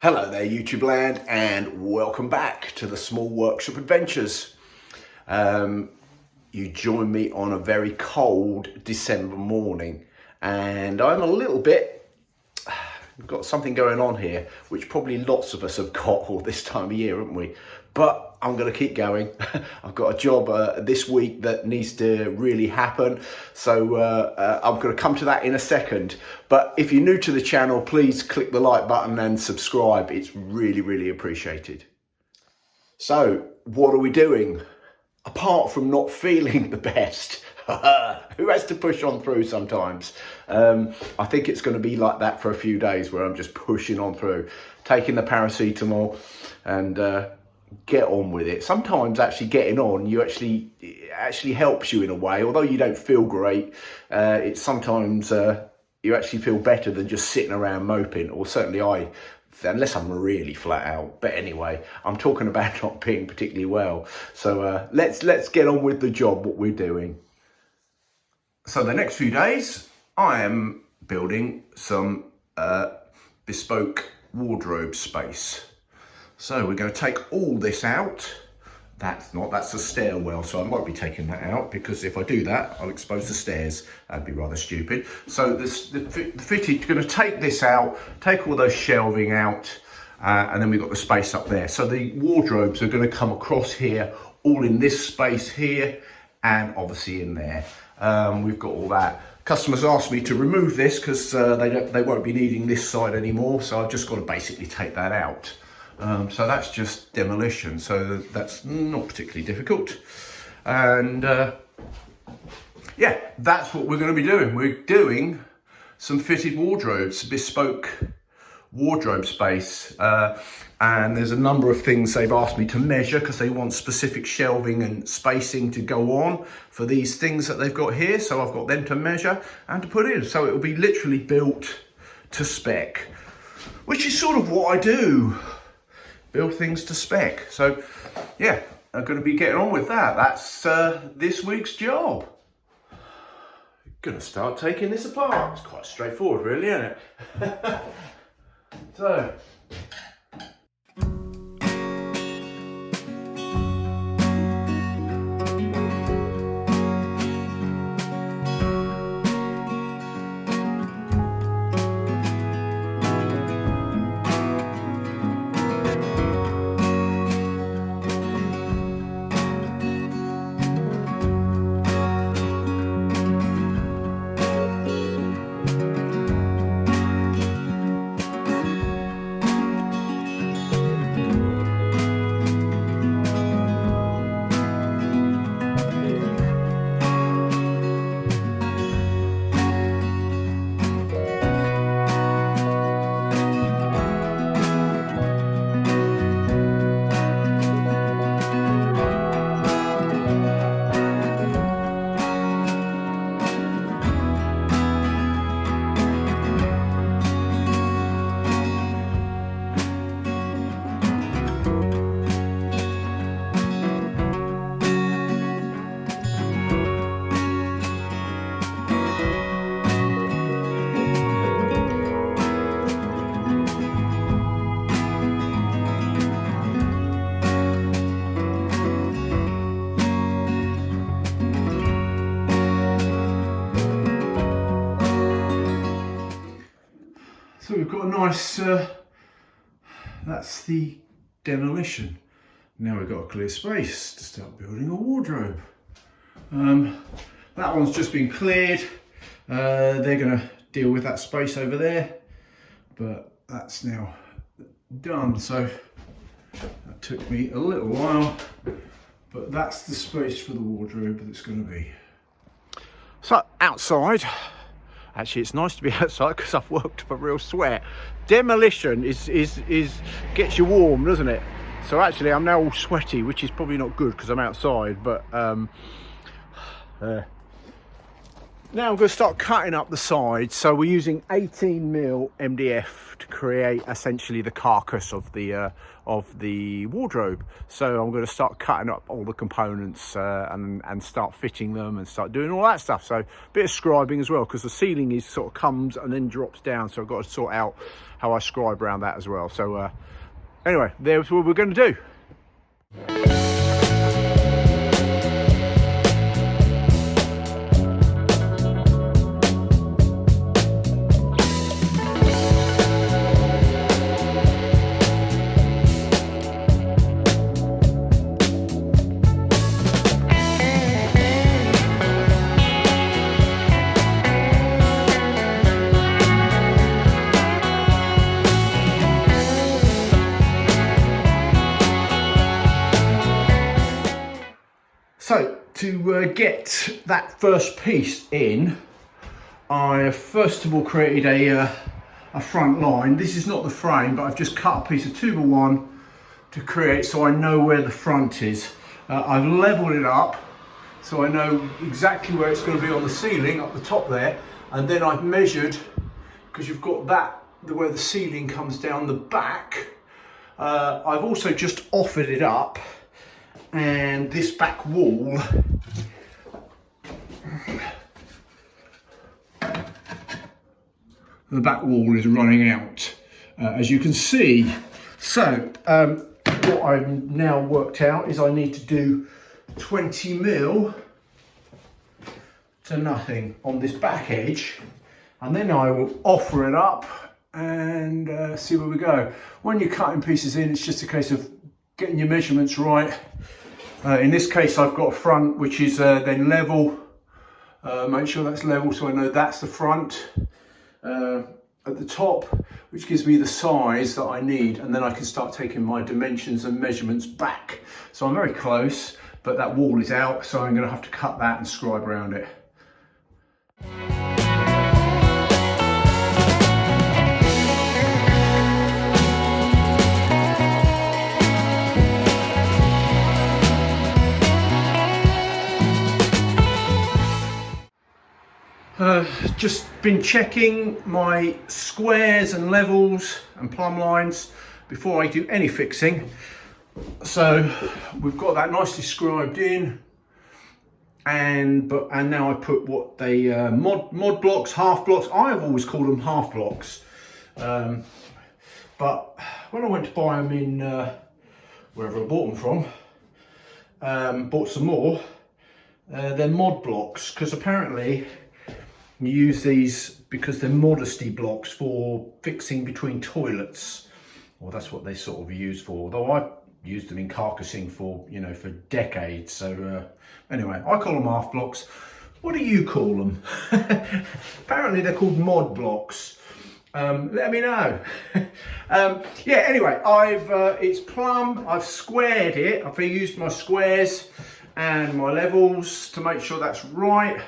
Hello there YouTube land, and welcome back to the Small Workshop Adventures. You join me on a very cold December morning, and I'm a little bit, got something going on here, which probably lots of us have got all this time of year, haven't we? But I'm going to keep going. I've got a job this week that needs to really happen. So I'm going to come to that in a second. But if you're new to the channel, please click the like button and subscribe. It's really, really appreciated. So what are we doing? Apart from not feeling the best, who has to push on through sometimes? I think it's going to be like that for a few days where I'm just pushing on through, taking the paracetamol and get on with it. Sometimes actually getting on, it actually helps you in a way. Although you don't feel great, it's sometimes you actually feel better than just sitting around moping, or certainly I, unless I'm really flat out. But anyway, I'm talking about not being particularly well. So let's get on with the job, what we're doing. So the next few days, I am building some bespoke wardrobe space. So we're going to take all this out. That's the stairwell, so I won't be taking that out, because if I do that, I'll expose the stairs. That'd be rather stupid. So the fitted, going to take this out, take all those shelving out, and then we've got the space up there. So the wardrobes are going to come across here, all in this space here, and obviously in there. We've got all that. Customers asked me to remove this because they won't be needing this side anymore, so I've just got to basically take that out. So that's just demolition, so that's not particularly difficult. And yeah, that's what we're going to be doing. We're doing some fitted wardrobes, bespoke wardrobe space. And there's a number of things they've asked me to measure, because they want specific shelving and spacing to go on for these things that they've got here. So I've got them to measure and to put in. So it will be literally built to spec, which is sort of what I do. Build things to spec. So yeah, I'm going to be getting on with that. That's this week's job. Gonna start taking this apart. It's quite straightforward really, isn't it? So we've got a nice, that's the demolition. Now we've got a clear space to start building a wardrobe. That one's just been cleared. They're going to deal with that space over there, but that's now done. So that took me a little while, but that's the space for the wardrobe that's going to be. So outside, actually it's nice to be outside because I've worked up a real sweat. Demolition is gets you warm, doesn't it? So actually I'm now all sweaty, which is probably not good because I'm outside, but Now I'm going to start cutting up the sides. So we're using 18mm MDF to create essentially the carcass of the wardrobe. So I'm going to start cutting up all the components and start fitting them and start doing all that stuff. So a bit of scribing as well, because the ceiling is sort of comes and then drops down. So I've got to sort out how I scribe around that as well. So anyway, there's what we're going to do. So to get that first piece in, I first of all created a front line. This is not the frame, but I've just cut a piece of 2x1 to create so I know where the front is. I've leveled it up so I know exactly where it's going to be on the ceiling up the top there, and then I've measured, because you've got that where the ceiling comes down the back. I've also just offered it up, and this back wall is running out, as you can see. So what I've now worked out is I need to do 20mm to nothing on this back edge, and then I will offer it up and see where we go. When you're cutting pieces in, it's just a case of getting your measurements right. In this case, I've got a front which is then level. Make sure that's level so I know that's the front at the top, which gives me the size that I need, and then I can start taking my dimensions and measurements back. So I'm very close, but that wall is out, so I'm going to have to cut that and scribe around it. Just been checking my squares and levels and plumb lines before I do any fixing. So we've got that nicely scribed in, and now I put what they mod blocks, half blocks. I've always called them half blocks, but when I went to buy them in wherever I bought them from, bought some more. They're mod blocks, because apparently you use these because they're modesty blocks for fixing between toilets. Well, that's what they sort of use for, although I've used them in carcassing for, you know, for decades. So anyway, I call them half blocks. What do you call them? Apparently they're called mod blocks. Let me know. Yeah, anyway, it's plumb. I've squared it. I've used my squares and my levels to make sure that's right.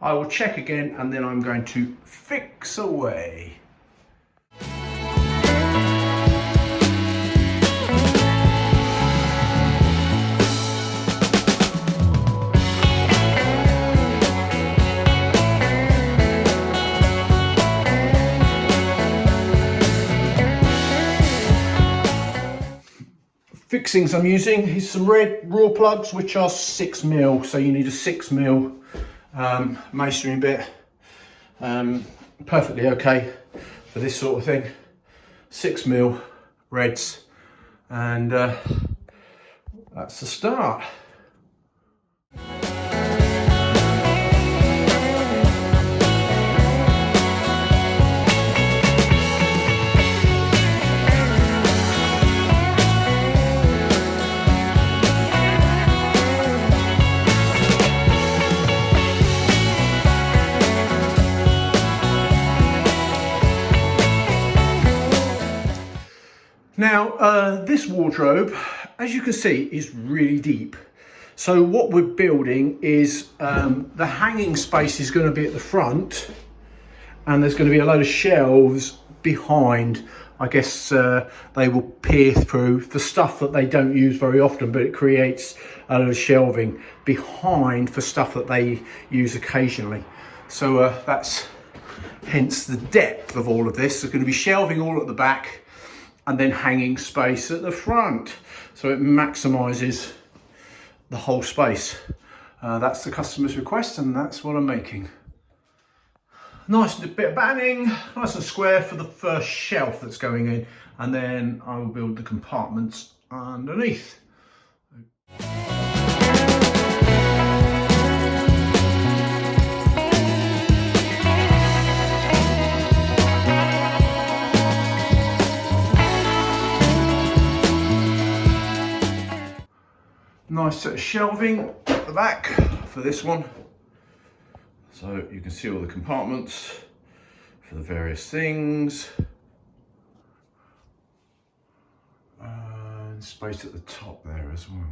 I will check again, and then I'm going to fix away. Fixings I'm using is some red raw plugs, which are 6mm, so you need a 6mm masonry bit. Perfectly okay for this sort of thing. 6mm reds, and that's the start. Now, this wardrobe, as you can see, is really deep. So what we're building is the hanging space is going to be at the front, and there's going to be a load of shelves behind. I guess they will peer through the stuff that they don't use very often, but it creates a load of shelving behind for stuff that they use occasionally. So that's hence the depth of all of this. There's going to be shelving all at the back and then hanging space at the front. So it maximises the whole space. That's the customer's request and that's what I'm making. Nice bit of banning, nice and square for the first shelf that's going in, and then I will build the compartments underneath. Nice set of shelving at the back for this one. So you can see all the compartments for the various things. And space at the top there as well.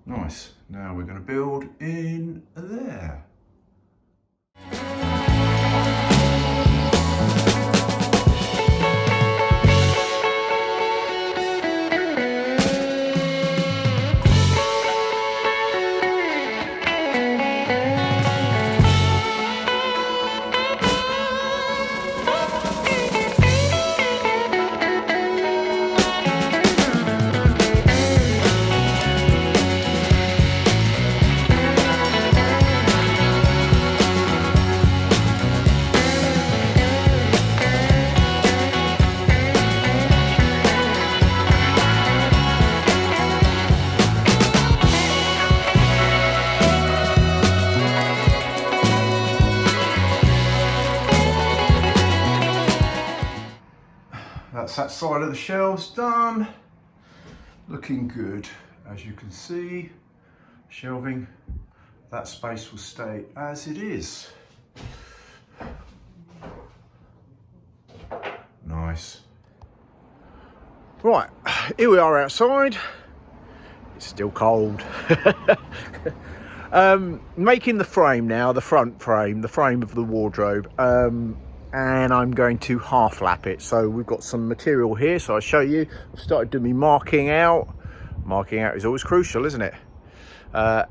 Nice. Now we're going to build in there. That's that side of the shelves done. Looking good, as you can see. Shelving, that space will stay as it is. Nice. Right, here we are outside. It's still cold. Making the frame now, the front frame, the frame of the wardrobe. And I'm going to half lap it. So we've got some material here, so I'll show you. I've started doing me marking out. Marking out is always crucial, isn't it? We'll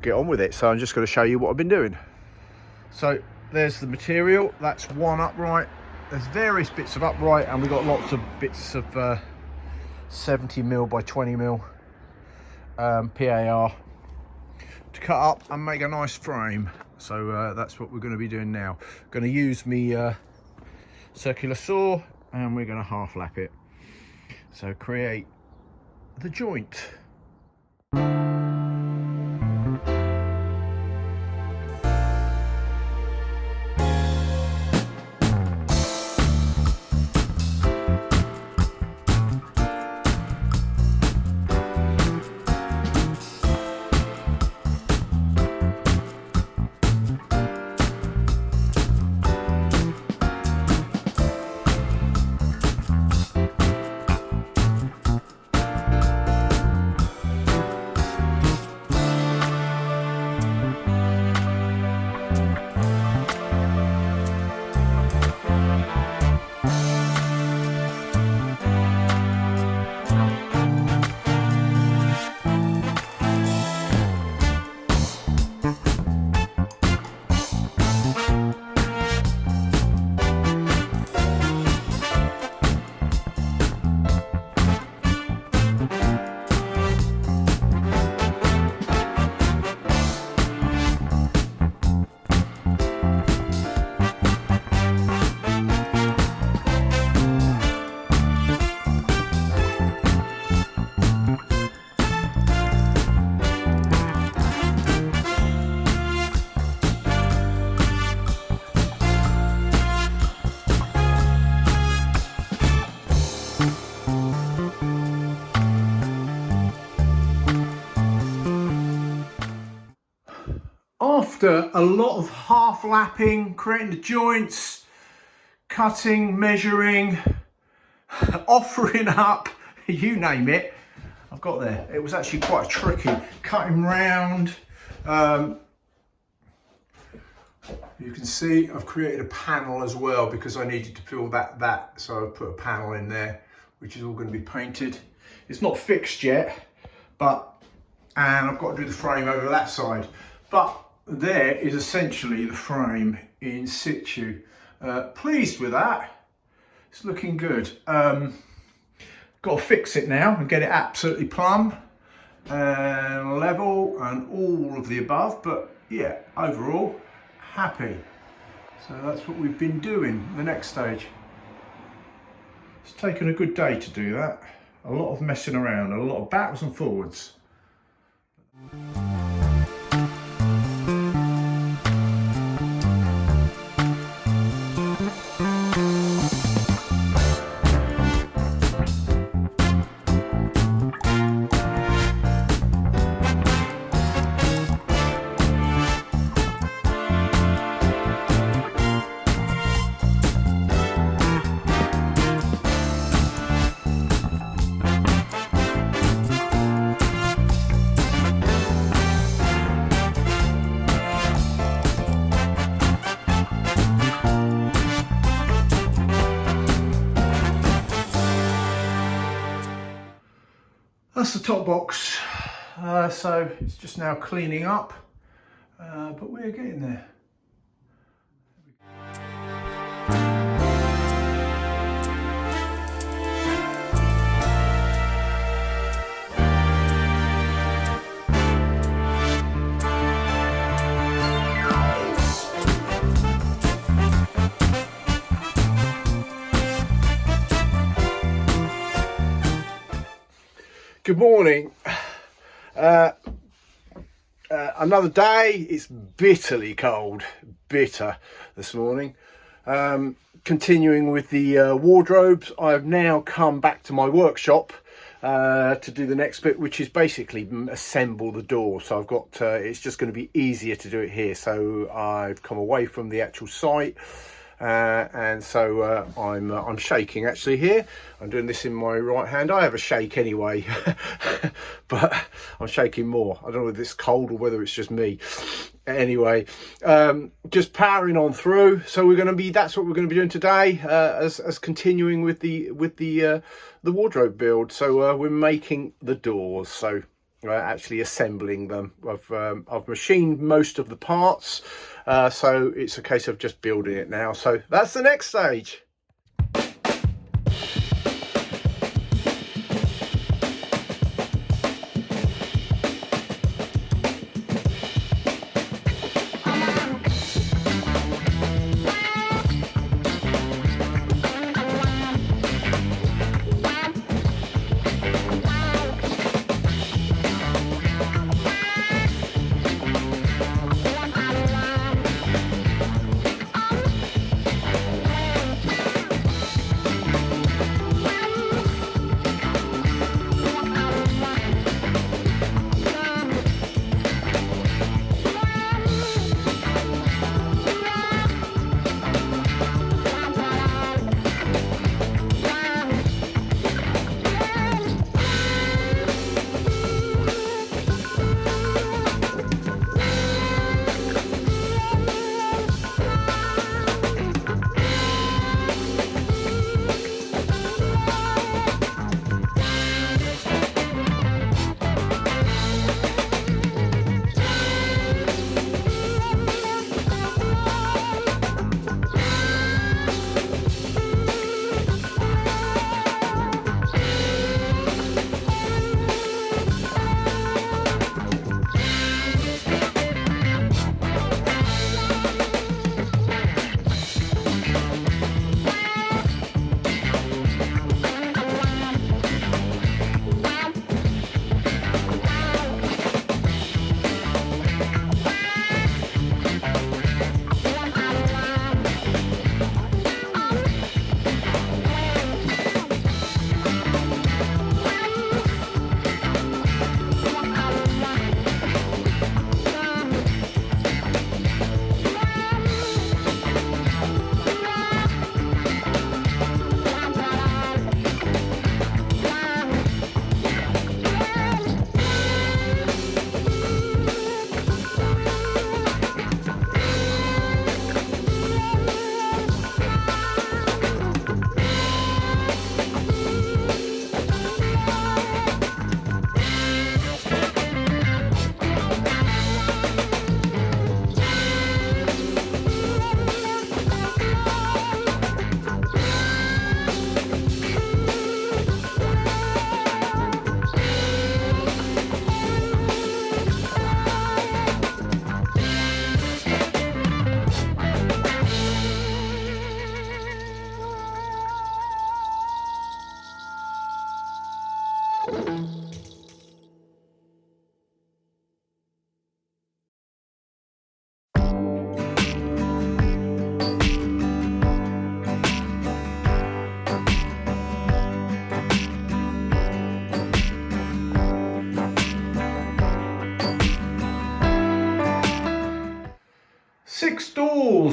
get on with it. So I'm just going to show you what I've been doing. So there's the material. That's one upright. There's various bits of upright, and we've got lots of bits of 70mm by 20mm PAR to cut up and make a nice frame. So that's what we're going to be doing now. Going to use me circular saw, and we're going to half lap it. So create the joint. After a lot of half lapping, creating the joints, cutting, measuring, offering up, you name it, I've got there. It was actually quite tricky, cutting round. You can see I've created a panel as well because I needed to fill that. So I've put a panel in there, which is all going to be painted. It's not fixed yet, and I've got to do the frame over that side. But there is essentially the frame in situ. Pleased with that. It's looking good. Got to fix it now and get it absolutely plumb and level and all of the above, but yeah, overall happy. So that's what we've been doing. The next stage. It's taken a good day to do that. A lot of messing around, a lot of backwards and forwards. That's the top box, so it's just now cleaning up, but we're getting there. Good morning. Another day. It's bitterly cold, bitter this morning. Continuing with the wardrobes, I've now come back to my workshop to do the next bit, which is basically assemble the door. So I've got it's just going to be easier to do it here, so I've come away from the actual site. And so I'm shaking actually here. I'm doing this in my right hand. I have a shake anyway, but I'm shaking more. I don't know whether it's cold or whether it's just me. Anyway, just powering on through. So that's what we're going to be doing today, as continuing with the wardrobe build. So we're making the doors. So actually assembling them. I've machined most of the parts, so it's a case of just building it now. So that's the next stage.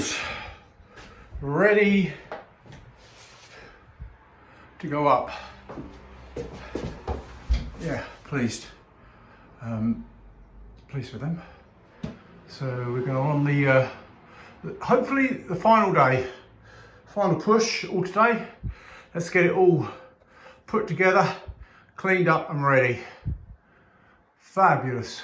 doors ready to go up. Yeah, pleased. Pleased with them. So we're going on the hopefully the final day, final push all today. Let's get it all put together, cleaned up and ready. Fabulous.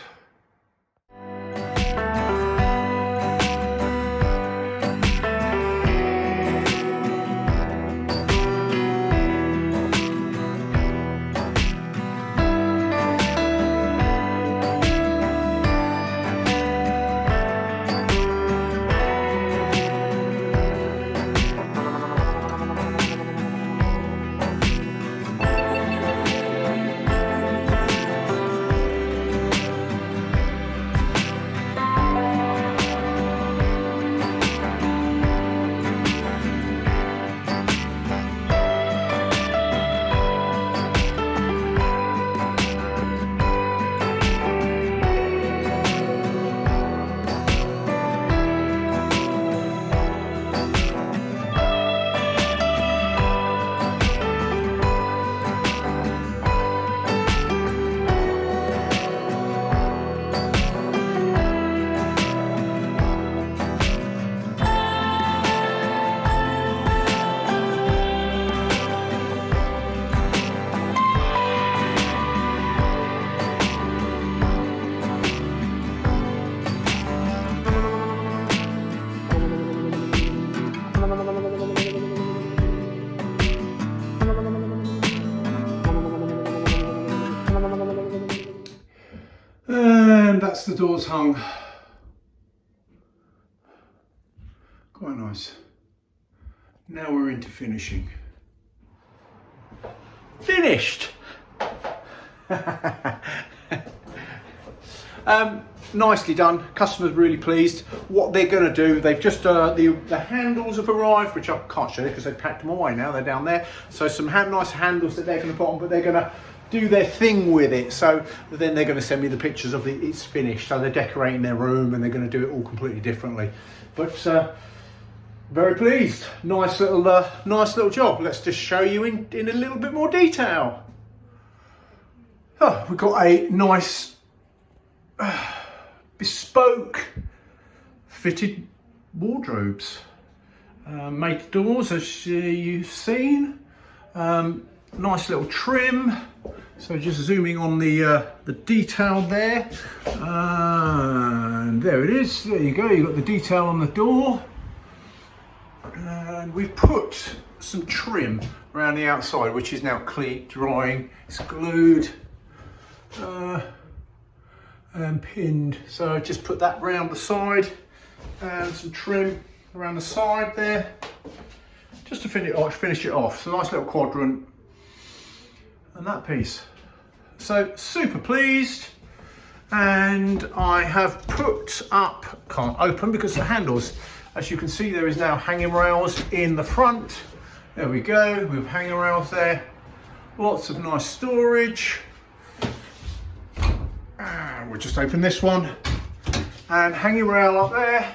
And that's the doors hung. Quite nice. Now we're into finishing. Finished. Nicely done. Customer's really pleased. What they're going to do, they've just the handles have arrived, which I can't show you because they've packed them away now. They're down there. So some nice handles that they're going to put on, but they're going to do their thing with it. So then they're going to send me the pictures of it's finished. So they're decorating their room and they're going to do it all completely differently. But very pleased. Nice little job. Let's just show you in a little bit more detail. Oh, we've got a nice bespoke fitted wardrobes. Made doors, as you've seen. Nice little trim. So just zooming on the detail there. And there it is. There you go. You've got the detail on the door. And we've put some trim around the outside, which is now clean, drying. It's glued and pinned. So just put that round the side and some trim around the side there, just to finish it off. So nice little quadrant and that piece. So super pleased. And I have put up, can't open because the handles, as you can see, there is now hanging rails in the front. There we go, with hanging rails there. Lots of nice storage. We'll just open this one. And hanging rail up there.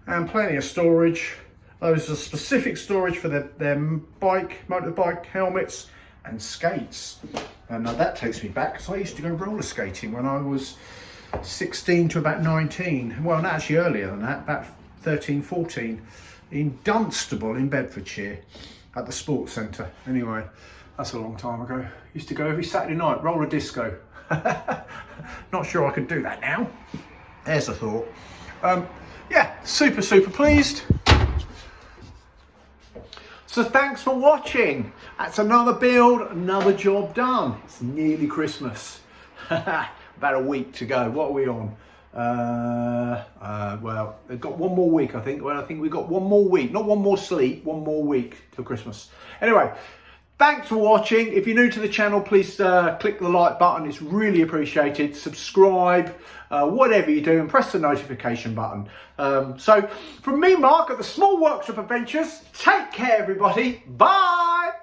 And plenty of storage. Those are specific storage for their motorbike helmets and skates. And now that takes me back, because I used to go roller skating when I was 16 to about 19. Well, not actually earlier than that, about 13, 14, in Dunstable in Bedfordshire at the sports centre. Anyway, that's a long time ago. Used to go every Saturday night, roller disco. Not sure I could do that now. There's a thought. Yeah, super pleased. So thanks for watching. That's another build, another job done. It's nearly Christmas. About a week to go. What are we on? Well, they've got one more week, I think. Well, I think we've got one more week. Not one more sleep, one more week till Christmas. Anyway, thanks for watching. If you're new to the channel, please click the like button. It's really appreciated. Subscribe, whatever you do, and press the notification button. So from me, Mark, at the Small Workshop Adventures, take care, everybody. Bye.